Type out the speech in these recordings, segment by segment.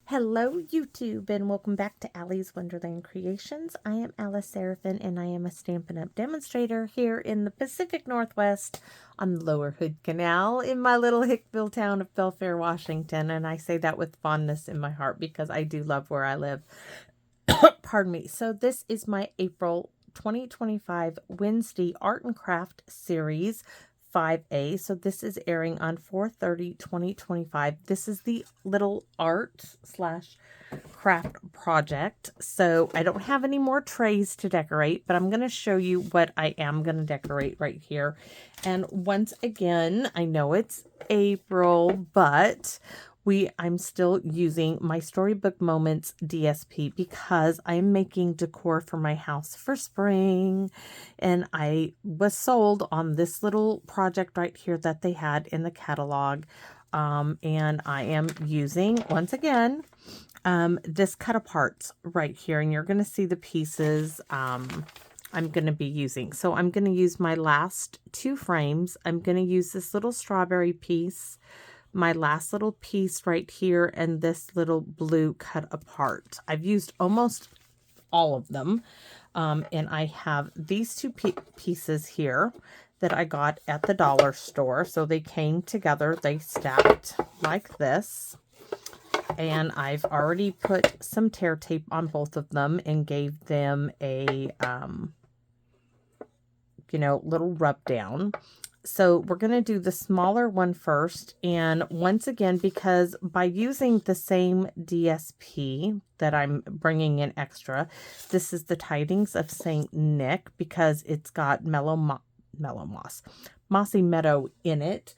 Hello YouTube and welcome back to Allie's Wonderland Creations. I am Alice Seraphin and I am a Stampin' Up! Demonstrator here in the Pacific Northwest on the Lower Hood Canal in my little Hickville town of Belfair, Washington. And I say that with fondness in my heart because I do love where I live. Pardon me. So this is my April 2025 Wednesday Art and Craft Series 5A. So this is airing on 4/30/2025. This is the little art/craft project. So I don't have any more trays to decorate, but I'm going to show you what I am going to decorate right here. And once again, I know it's April, but I'm still using my Storybook Moments DSP because I'm making decor for my house for spring. And I was sold on this little project right here that they had in the catalog. And I am using, once again, this cut apart right here. And you're going to see the pieces I'm going to be using. So I'm going to use my last two frames. I'm going to use this little strawberry piece, my last little piece right here, and this little blue cut apart. I've used almost all of them. And I have these two pieces here that I got at the dollar store. So they came together, they stacked like this. And I've already put some tear tape on both of them and gave them a, little rub down. So we're going to do the smaller one first. And once again, because by using the same DSP that I'm bringing in extra, this is the Tidings of St. Nick because it's got Mossy Meadow in it.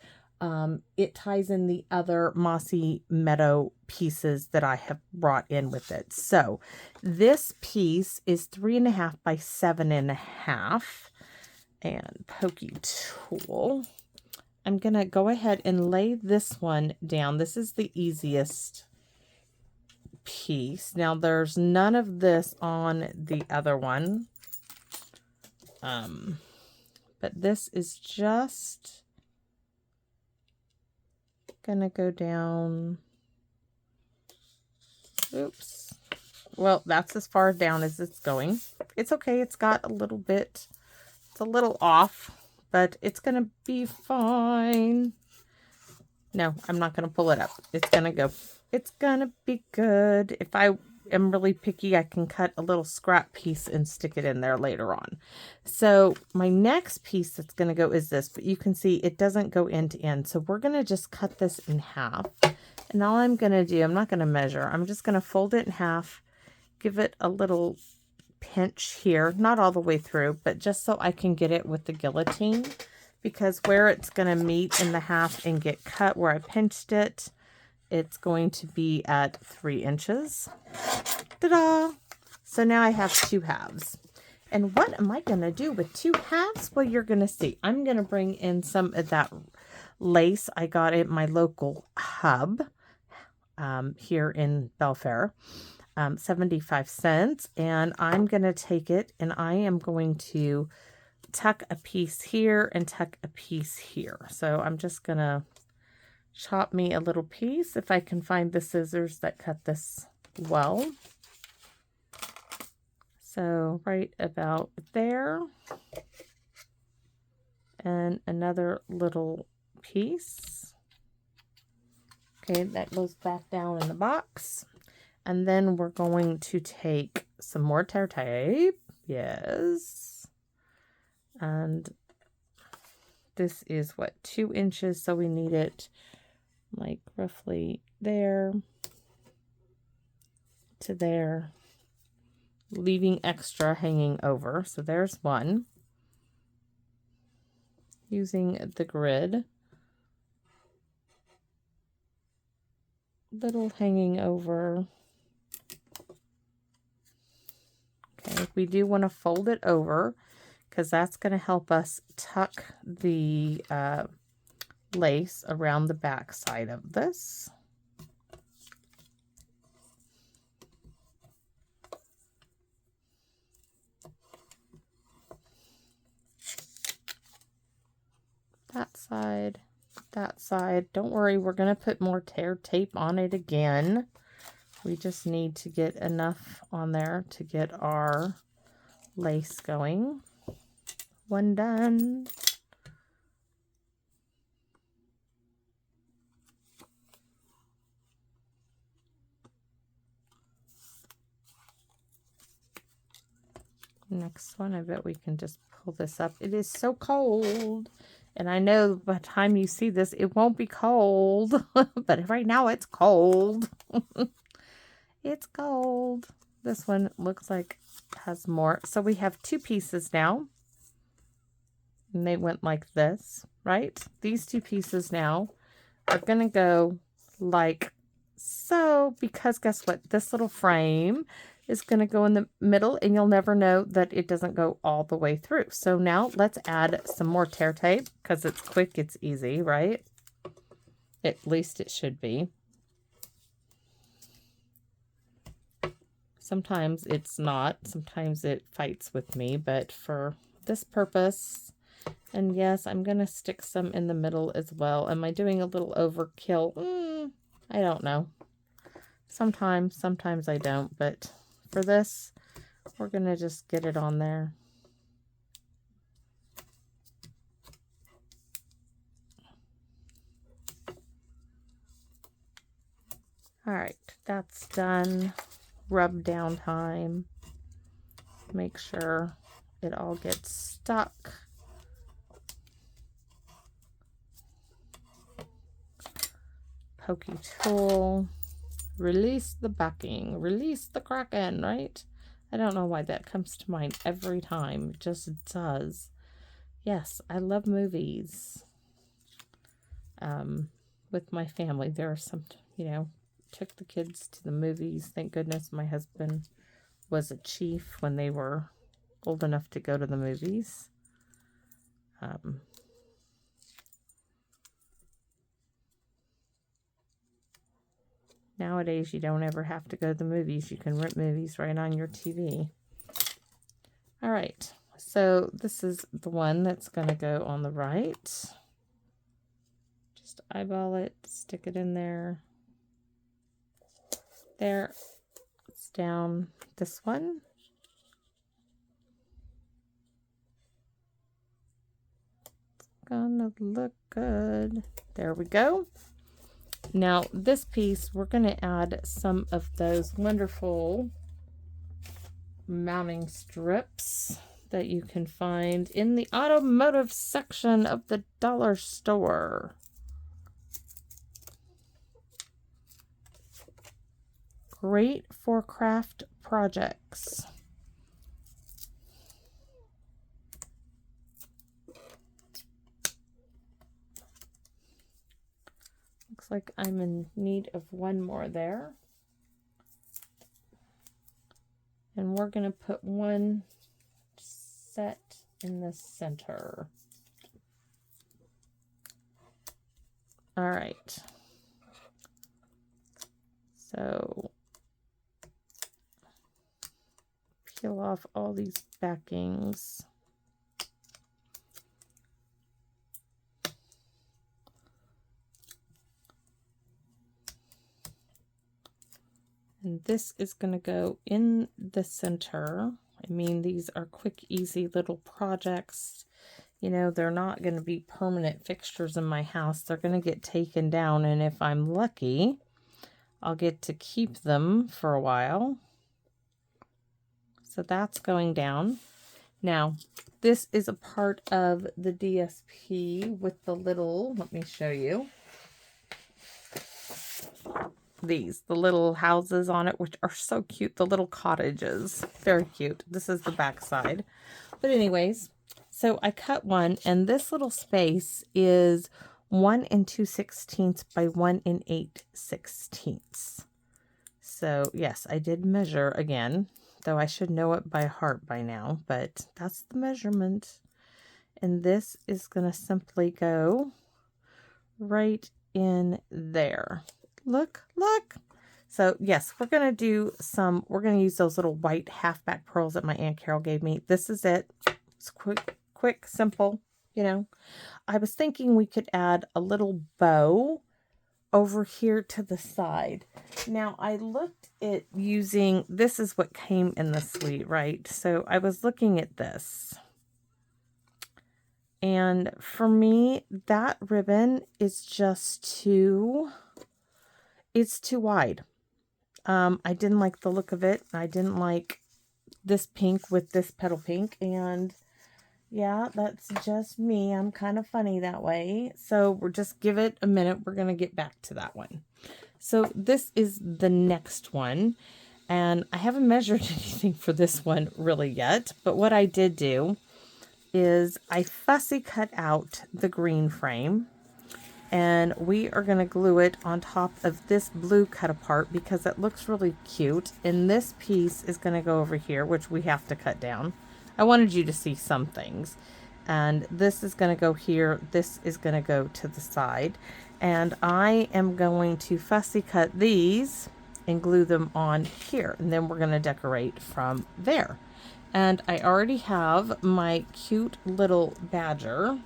It ties in the other Mossy Meadow pieces that I have brought in with it. So this piece is 3.5 by 7.5. And pokey tool. I'm going to go ahead and lay this one down. This is the easiest piece. Now there's none of this on the other one. But this is just going to go down. Oops. Well, that's as far down as it's going. It's okay. It's got a little bit... a little off, but it's gonna be fine. No, I'm not gonna pull it up. It's gonna be good. If I am really picky, I can cut a little scrap piece and stick it in there later on. So my next piece that's gonna go is this, but you can see it doesn't go end to end. So we're gonna just cut this in half. And all I'm gonna do, I'm not gonna measure. I'm just gonna fold it in half, give it a little pinch here, not all the way through, but just so I can get it with the guillotine, because where it's going to meet in the half and get cut where I pinched it, it's going to be at 3 inches. Ta-da! So now I have 2 halves. And what am I going to do with 2 halves? Well, you're going to see. I'm going to bring in some of that lace I got at my local hub here in Belfair. 75 cents, and I'm going to take it and I am going to tuck a piece here and tuck a piece here. So I'm just going to chop me a little piece if I can find the scissors that cut this well. So right about there, and another little piece. Okay, that goes back down in the box. And then we're going to take some more tear tape. Yes. And this is what, 2 inches. So we need it like roughly there to there, leaving extra hanging over. So there's one. Using the grid. Little hanging over. Okay, we do want to fold it over because that's going to help us tuck the lace around the back side of this. That side. Don't worry, we're going to put more tear tape on it again. We just need to get enough on there to get our lace going. One done. Next one, I bet we can just pull this up. It is so cold. And I know by the time you see this, it won't be cold. But right now it's cold. It's cold. This one looks like it has more. So we have 2 pieces now. And they went like this, right? These 2 pieces now are going to go like so, because guess what? This little frame is going to go in the middle, and you'll never know that it doesn't go all the way through. So now let's add some more tear tape, because it's quick, it's easy, right? At least it should be. Sometimes it's not. Sometimes it fights with me, but for this purpose, and yes, I'm going to stick some in the middle as well. Am I doing a little overkill? I don't know. Sometimes I don't, but for this, we're going to just get it on there. All right, that's done. Rub down time. Make sure it all gets stuck. Pokey tool. Release the backing. Release the Kraken, right? I don't know why that comes to mind every time. It just does. Yes, I love movies. With my family, there are some, took the kids to the movies. Thank goodness my husband was a chief when they were old enough to go to the movies. Nowadays, you don't ever have to go to the movies. You can rent movies right on your TV. All right, so this is the one that's going to go on the right. Just eyeball it, stick it in there. There, it's down this one. It's gonna look good. There we go. Now, this piece, we're going to add some of those wonderful mounting strips that you can find in the automotive section of the dollar store. Great for craft projects. Looks like I'm in need of one more there. And we're going to put one set in the center. All right. So peel off all these backings. And this is going to go in the center. I mean, these are quick, easy little projects. They're not going to be permanent fixtures in my house. They're going to get taken down, and if I'm lucky, I'll get to keep them for a while. So that's going down. Now, this is a part of the DSP with the little, let me show you. The little houses on it, which are so cute. The little cottages, very cute. This is the back side. But anyways, so I cut one, and this little space is 1 2/16 by 1 8/16. So yes, I did measure again, though I should know it by heart by now, but that's the measurement. And this is going to simply go right in there. Look. So yes, we're going to use those little white halfback pearls that my Aunt Carol gave me. This is it. It's quick, simple, I was thinking we could add a little bow over here to the side. Now I looked at using, this is what came in the suite, right? So I was looking at this. And for me, that ribbon is just it's too wide. I didn't like the look of it. I didn't like this pink with this petal pink. And yeah, that's just me. I'm kind of funny that way. So we'll just give it a minute. We're going to get back to that one. So this is the next one. And I haven't measured anything for this one really yet. But what I did do is I fussy cut out the green frame, and we are going to glue it on top of this blue cut apart because it looks really cute. And this piece is going to go over here, which we have to cut down. I wanted you to see some things. And this is going to go here. This is going to go to the side. And I am going to fussy cut these and glue them on here. And then we're going to decorate from there. And I already have my cute little badger.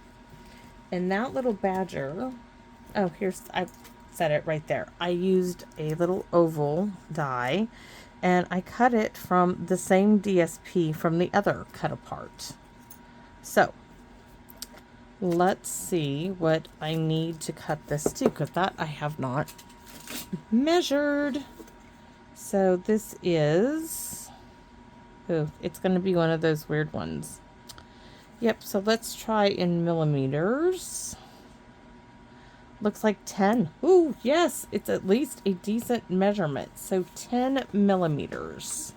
And that little badger, oh, I said it right there. I used a little oval die, and I cut it from the same DSP from the other cut apart. So, let's see what I need to cut this to, because that I have not measured. So this is, oh, it's going to be one of those weird ones. Yep, so let's try in millimeters. Looks like 10. Ooh, yes, it's at least a decent measurement. So 10 millimeters.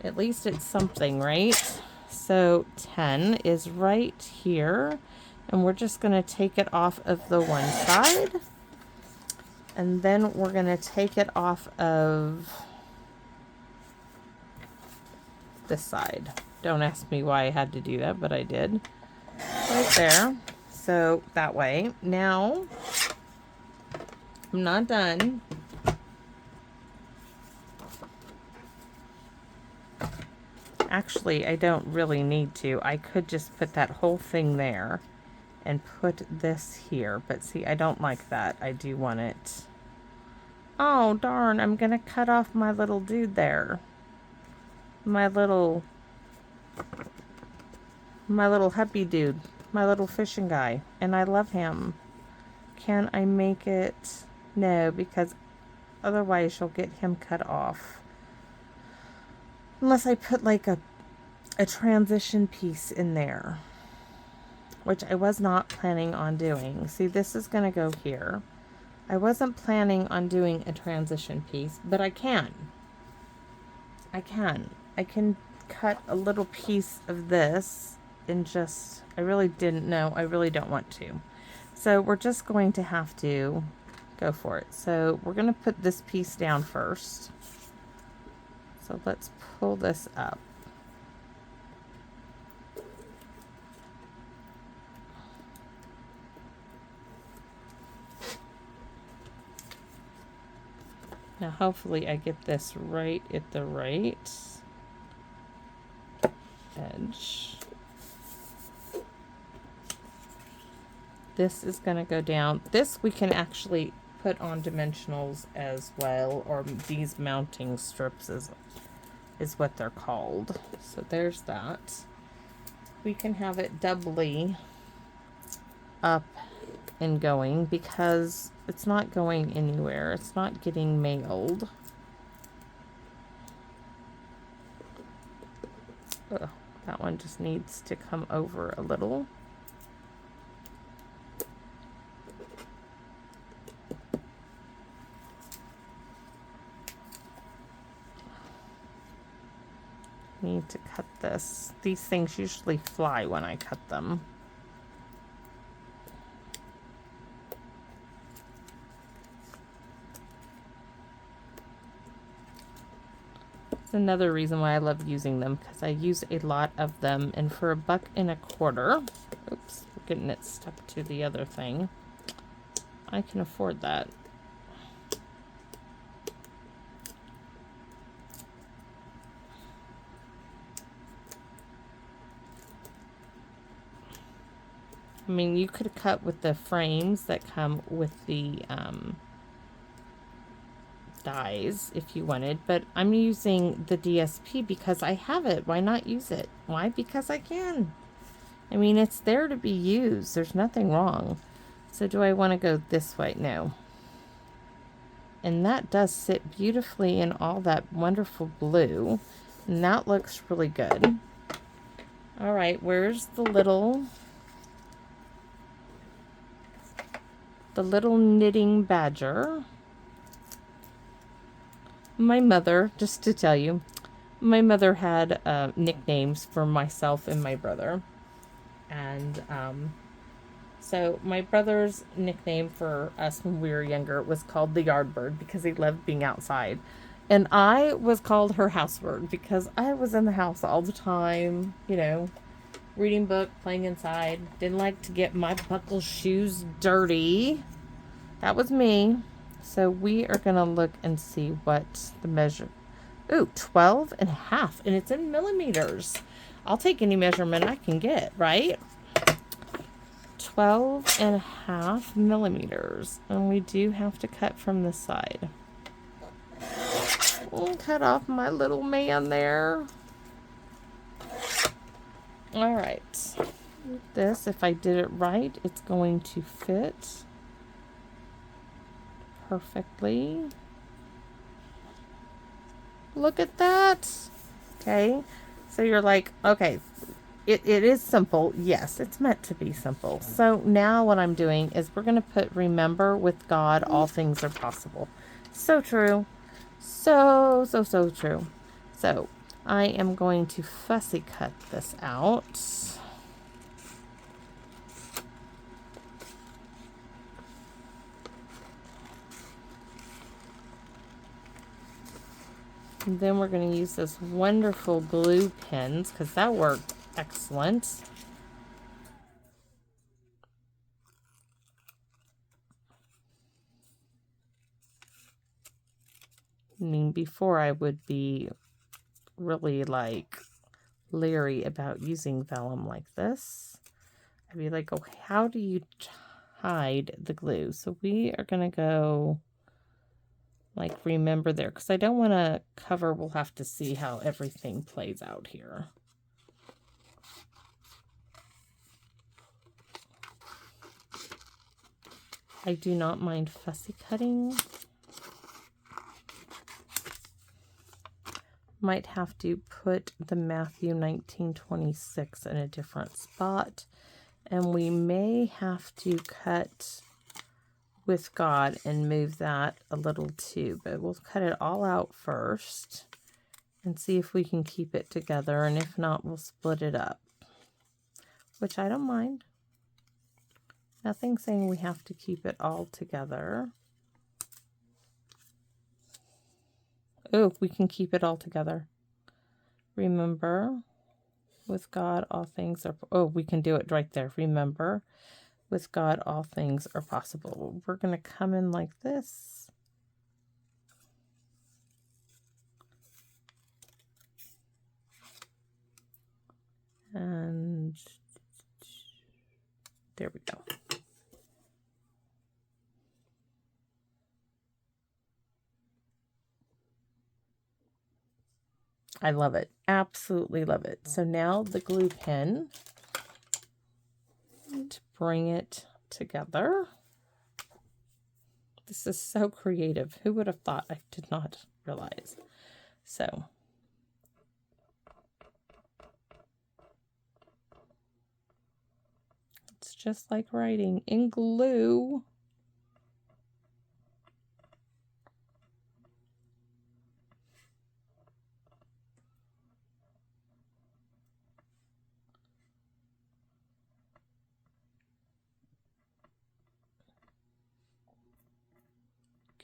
At least it's something, right? So 10 is right here. And we're just going to take it off of the one side. And then we're going to take it off of this side. Don't ask me why I had to do that, but I did. Right there. So that way. Now, I'm not done. Actually, I don't really need to. I could just put that whole thing there and put this here. But see, I don't like that. I do want it. Oh, darn. I'm going to cut off my little dude there. My little happy dude. My little fishing guy. And I love him. Can I make it? No, because otherwise you'll get him cut off. Unless I put like a transition piece in there. Which I was not planning on doing. See, this is going to go here. I wasn't planning on doing a transition piece, but I can. I can cut a little piece of this and just, I really didn't know. I really don't want to. So we're just going to have to go for it. So we're going to put this piece down first. So let's pull this up. Now hopefully I get this right at the right edge. This is going to go down. This we can actually put on dimensionals as well, or these mounting strips is what they're called. So there's that. We can have it doubly up and going because it's not going anywhere. It's not getting mailed. Ugh, that one just needs to come over a little. Need to cut this. These things usually fly when I cut them. It's another reason why I love using them, because I use a lot of them, and for $1.25, oops, we're getting it stuck to the other thing, I can afford that. I mean, you could cut with the frames that come with the dies if you wanted, but I'm using the DSP because I have it. Why not use it? Why? Because I can. I mean, it's there to be used. There's nothing wrong. So do I want to go this way? No. And that does sit beautifully in all that wonderful blue. And that looks really good. All right, where's the little knitting badger? My mother, just to tell you, my mother had nicknames for myself and my brother. And so my brother's nickname for us when we were younger was called the Yardbird because he loved being outside. And I was called her Housebird because I was in the house all the time, you know, reading book, playing inside. Didn't like to get my buckle shoes dirty. That was me. So we are going to look and see what the measure. Ooh, 12 and a half. And it's in millimeters. I'll take any measurement I can get, right? 12 and a half millimeters. And we do have to cut from this side. We'll cut off my little man there. All right. This, if I did it right, it's going to fit perfectly. Look at that. Okay. So you're like, okay, it is simple. Yes, it's meant to be simple. So now what I'm doing is we're going to put, remember, with God, all things are possible. So true. So true. So I am going to fussy cut this out. And then we're going to use this wonderful glue pins because that worked excellent. I mean, before I would be really like leery about using vellum like this. I'd be like, oh, how do you hide the glue? So we are going to go like remember there because I don't want to cover. We'll have to see how everything plays out here. I do not mind fussy cutting. Might have to put the Matthew 19:26 in a different spot. And we may have to cut with God and move that a little too. But we'll cut it all out first and see if we can keep it together. And if not, we'll split it up, which I don't mind. Nothing saying we have to keep it all together. Oh, we can keep it all together. Remember, with God, all things are... Oh, we can do it right there. Remember, with God, all things are possible. We're going to come in like this. And there we go. I love it. Absolutely love it. So now the glue pen to bring it together. This is so creative. Who would have thought? I did not realize. So it's just like writing in glue.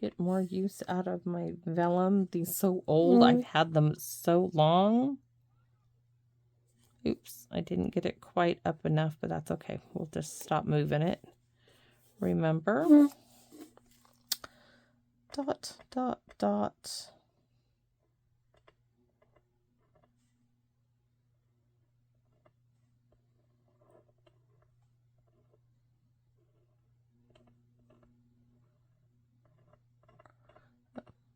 Get more use out of my vellum. These so old. I've had them so long. Oops, I didn't get it quite up enough, but that's okay. We'll just stop moving it. Remember. Dot, dot, dot.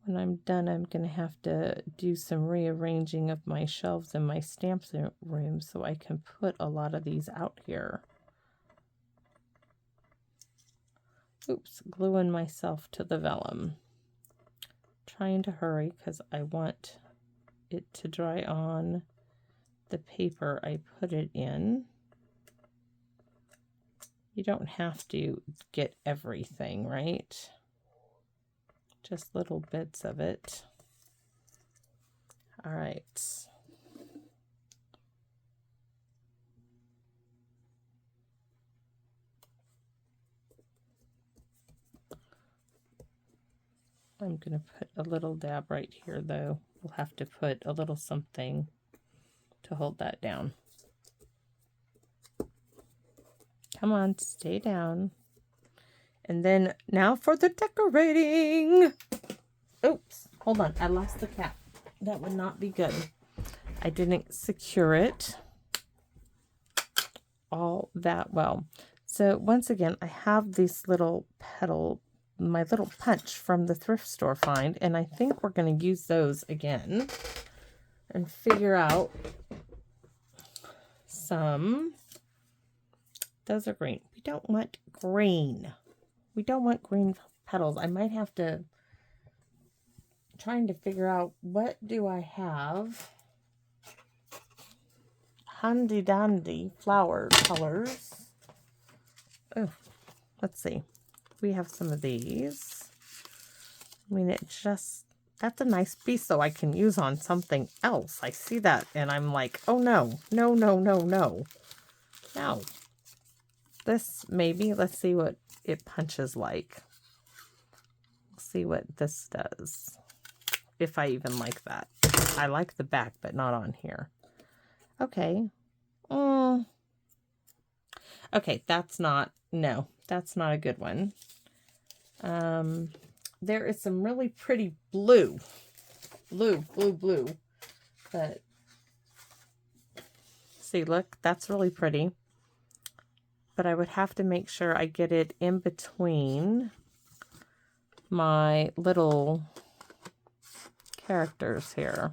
When I'm done, I'm going to have to do some rearranging of my shelves in my stamp room so I can put a lot of these out here. Oops, gluing myself to the vellum. Trying to hurry because I want it to dry on the paper I put it in. You don't have to get everything, right? Just little bits of it. All right. I'm going to put a little dab right here, though. We'll have to put a little something to hold that down. Come on, stay down. And then now for the decorating. Oops, hold on. I lost the cap. That would not be good. I didn't secure it all that well. So once again, I have this little petal, my little punch from the thrift store find, and I think we're going to use those again and figure out some. Those are green. We don't want green. We don't want green petals. I might have to trying to figure out what do I have. Handy dandy flower colors. Oh, let's see. We have some of these. I mean, that's a nice piece though I can use on something else. I see that and I'm like, oh no, no, no, no, no. No. This maybe, let's see what it punches like. Let's see what this does. If I even like that. I like the back, but not on here. Okay. Okay, that's not a good one. There is some really pretty blue. But see, look, that's really pretty. But I would have to make sure I get it in between my little characters here.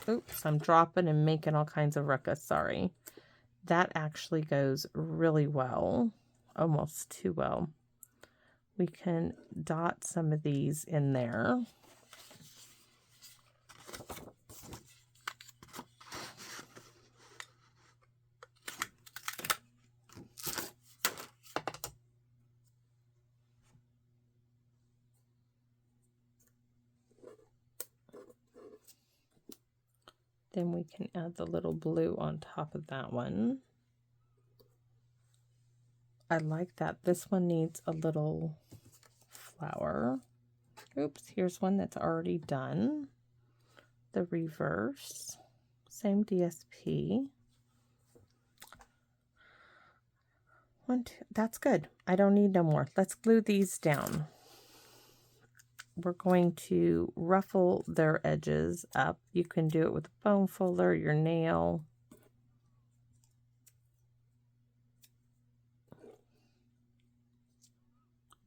Oops, I'm dropping and making all kinds of ruckus, sorry. That actually goes really well, almost too well. We can dot some of these in there. Then we can add the little blue on top of that one. I like that. This one needs a little flower. Oops, here's one that's already done. The reverse. Same DSP. One, two, that's good. I don't need no more. Let's glue these down. We're going to ruffle their edges up. You can do it with a bone folder, your nail.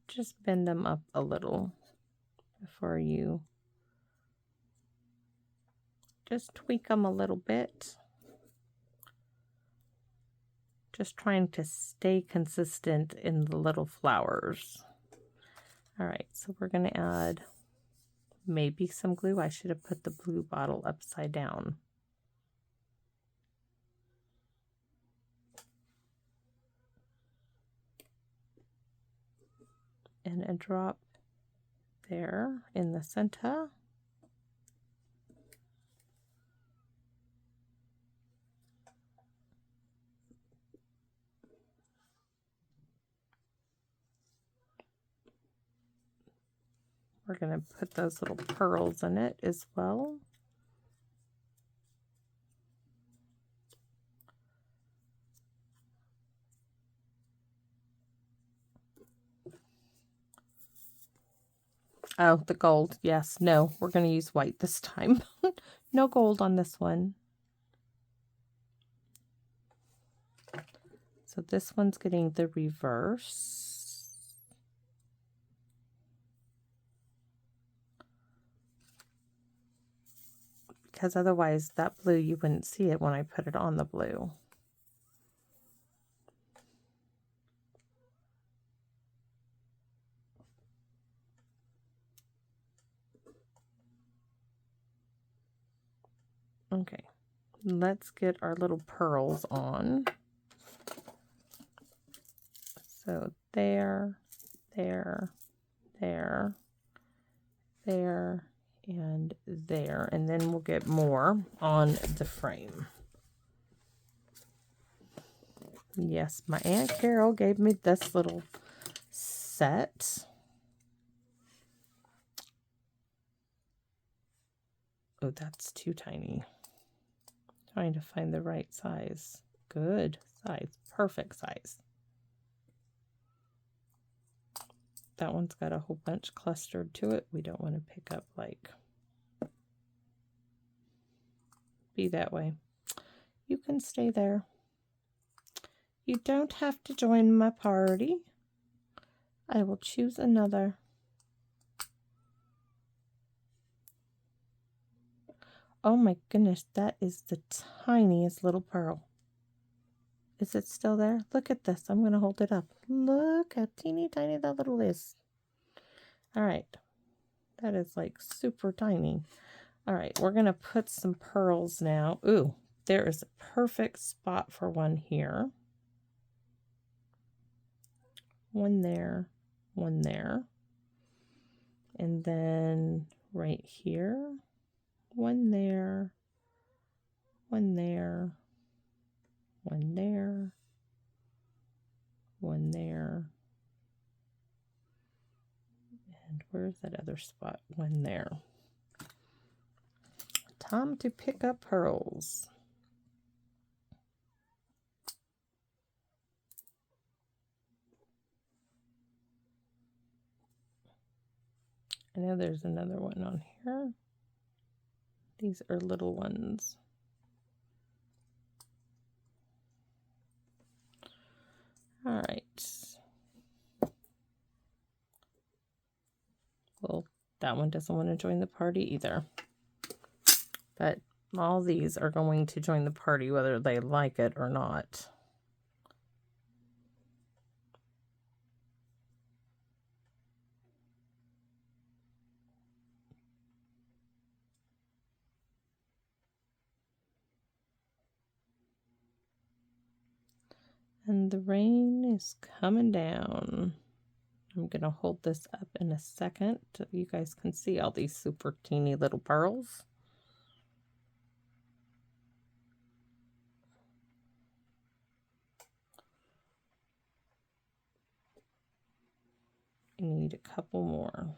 Just bend them up a little before you just tweak them a little bit. Just trying to stay consistent in the little flowers. All right, so we're going to add maybe some glue. I should have put the blue bottle upside down. And a drop there in the center. We're going to put those little pearls in it as well. Oh, the gold. Yes. No, we're going to use white this time. No gold on this one. So this one's getting the reverse. Because otherwise that blue, you wouldn't see it when I put it on the blue. Okay, let's get our little pearls on. So there, there, there, there, and there. And then we'll get more on the frame. Yes, my Aunt Carol gave me this little set. Oh, that's too tiny. Trying to find the right size. Good size. Perfect size. That one's got a whole bunch clustered to it. We don't want to pick up like... Be that way. You can stay there. You don't have to join my party. I will choose another. Oh my goodness, that is the tiniest little pearl. Is it still there? Look at this. I'm going to hold it up. Look how teeny tiny that little is. All right. That is like super tiny. All right, we're going to put some pearls now. Ooh, there is a perfect spot for one here. One there, one there. And then right here, one there, one there, one there, one there. And where's that other spot? One there. Time to pick up pearls. I know there's another one on here. These are little ones. All right. Well, that one doesn't want to join the party either. But all these are going to join the party whether they like it or not. And the rain is coming down. I'm going to hold this up in a second so you guys can see all these super teeny little pearls. I need a couple more.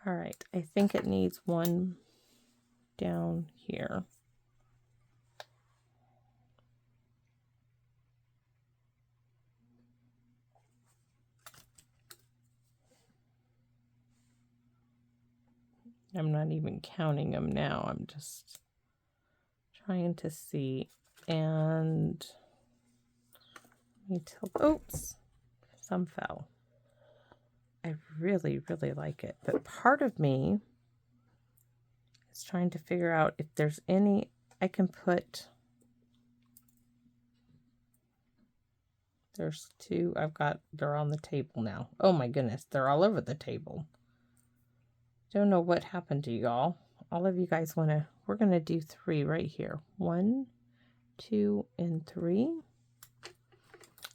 All right, I think it needs one down here. I'm not even counting them now. I'm just trying to see. And oops, some fell. I really, really like it. But part of me is trying to figure out if there's any I can put. There's two they're on the table now. Oh my goodness, they're all over the table. Don't know what happened to y'all. All of you guys we're going to do 3 right here. 1, 2, and 3.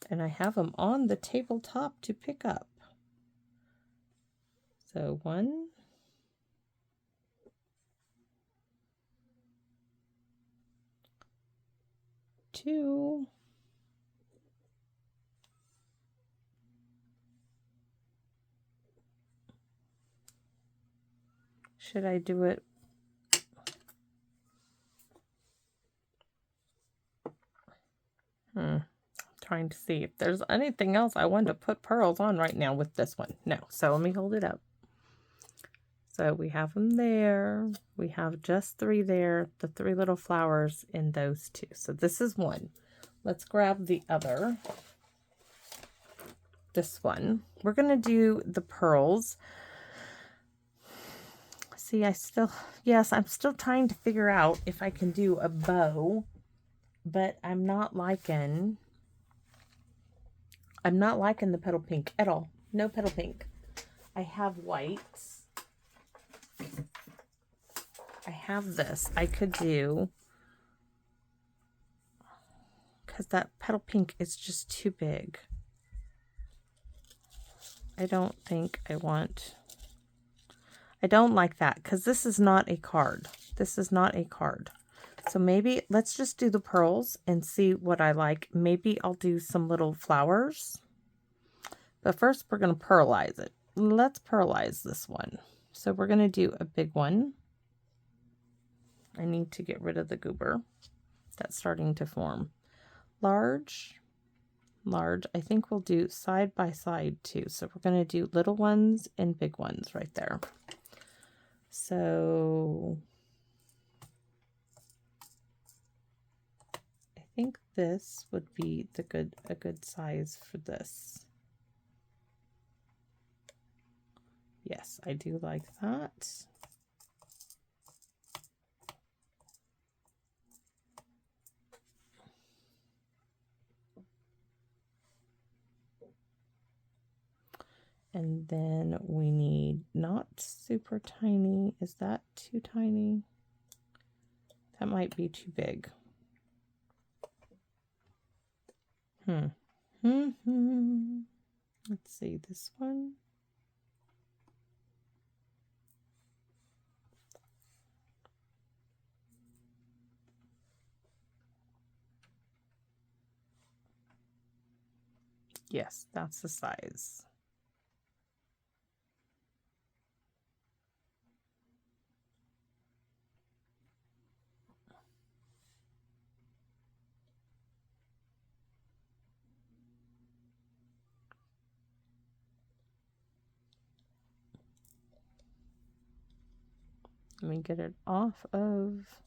And I have them on the tabletop to pick up. So 1, 2, should I do it? trying to see if there's anything else I want to put pearls on right now with this one. No. So let me hold it up. So we have them there. We have just 3 there, the 3 little flowers in those 2. So this is one. Let's grab the other. This one. We're going to do the pearls. See, I'm still trying to figure out if I can do a bow, but I'm not liking the petal pink at all. No petal pink. I have whites. I have this. I could do, because that petal pink is just too big. I don't think I want, I don't like that because this is not a card. This is not a card. So maybe let's just do the pearls and see what I like. Maybe I'll do some little flowers. But first we're going to pearlize it. Let's pearlize this one. So we're going to do a big one. I need to get rid of the goober that's starting to form. Large, large. I think we'll do side by side too. So we're going to do little ones and big ones right there. So I think this would be a good size for this. Yes, I do like that. And then we need not super tiny. Is that too tiny? That might be too big. Let's see, this one. Yes, that's the size. Let me get it off of,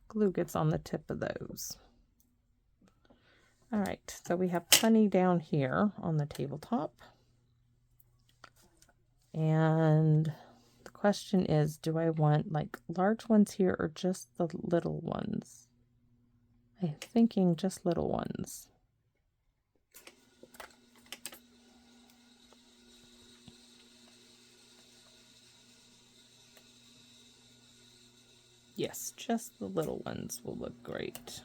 glue gets on the tip of those. All right, so we have plenty down here on the tabletop. And the question is, do I want like large ones here or just the little ones? I'm thinking just little ones. Yes, just the little ones will look great.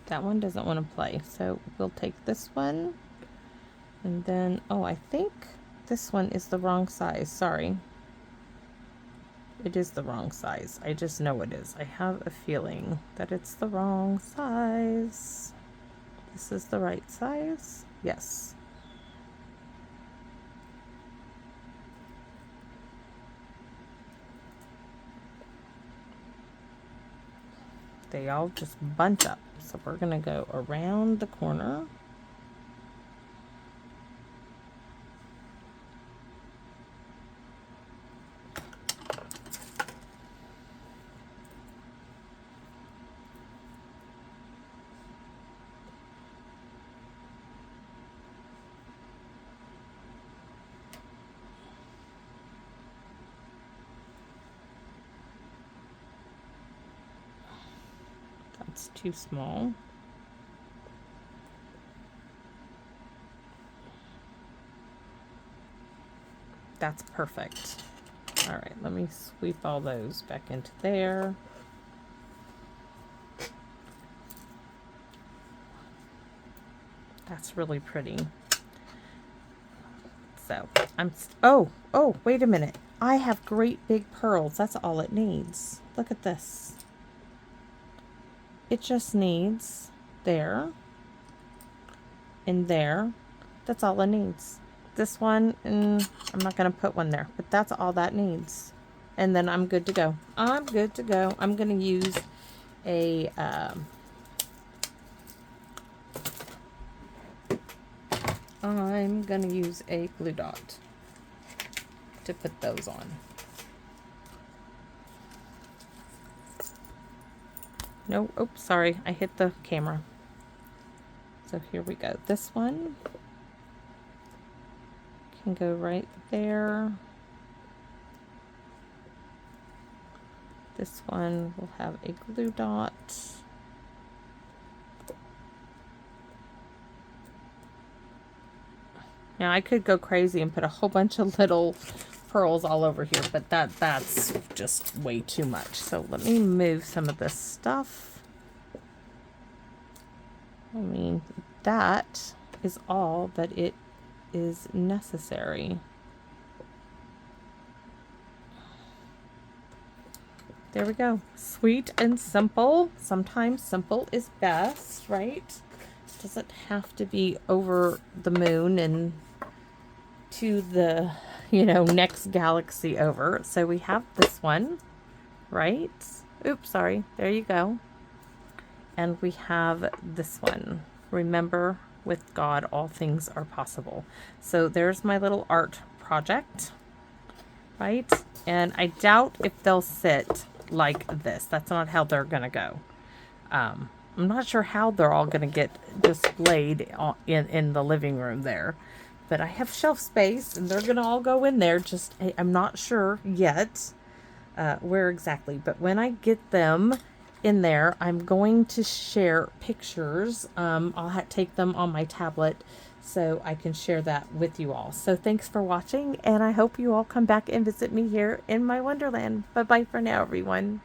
That one doesn't want to play, so we'll take this one. And then, oh, I think this one is the wrong size. Sorry. It is the wrong size. I just know it is. I have a feeling that it's the wrong size. This is the right size? Yes. They all just bunch up. So we're going to go around the corner. That's too small. That's perfect. All right, let me sweep all those back into there. That's really pretty. So oh, wait a minute. I have great big pearls. That's all it needs. Look at this. It just needs there, and there. That's all it needs. This one, I'm not going to put one there, but that's all that needs. And then I'm good to go. I'm good to go. I'm going to use a, I'm going to use a glue dot to put those on. No, oops, sorry, I hit the camera. So here we go. This one can go right there. This one will have a glue dot. Now I could go crazy and put a whole bunch of little pearls all over here, but that's just way too much. So let me move some of this stuff. I mean, that is all that it is necessary. There we go. Sweet and simple. Sometimes simple is best, right? Doesn't have to be over the moon and to the, you know, next galaxy over. So we have this one, right? Oops, sorry. There you go. And we have this one. Remember, with God, all things are possible. So there's my little art project, right? And I doubt if they'll sit like this. That's not how they're going to go. I'm not sure how they're all going to get displayed in the living room there. But I have shelf space, and they're going to all go in there. Just, I'm not sure yet where exactly. But when I get them in there, I'm going to share pictures. I'll take them on my tablet so I can share that with you all. So thanks for watching, and I hope you all come back and visit me here in my Wonderland. Bye-bye for now, everyone.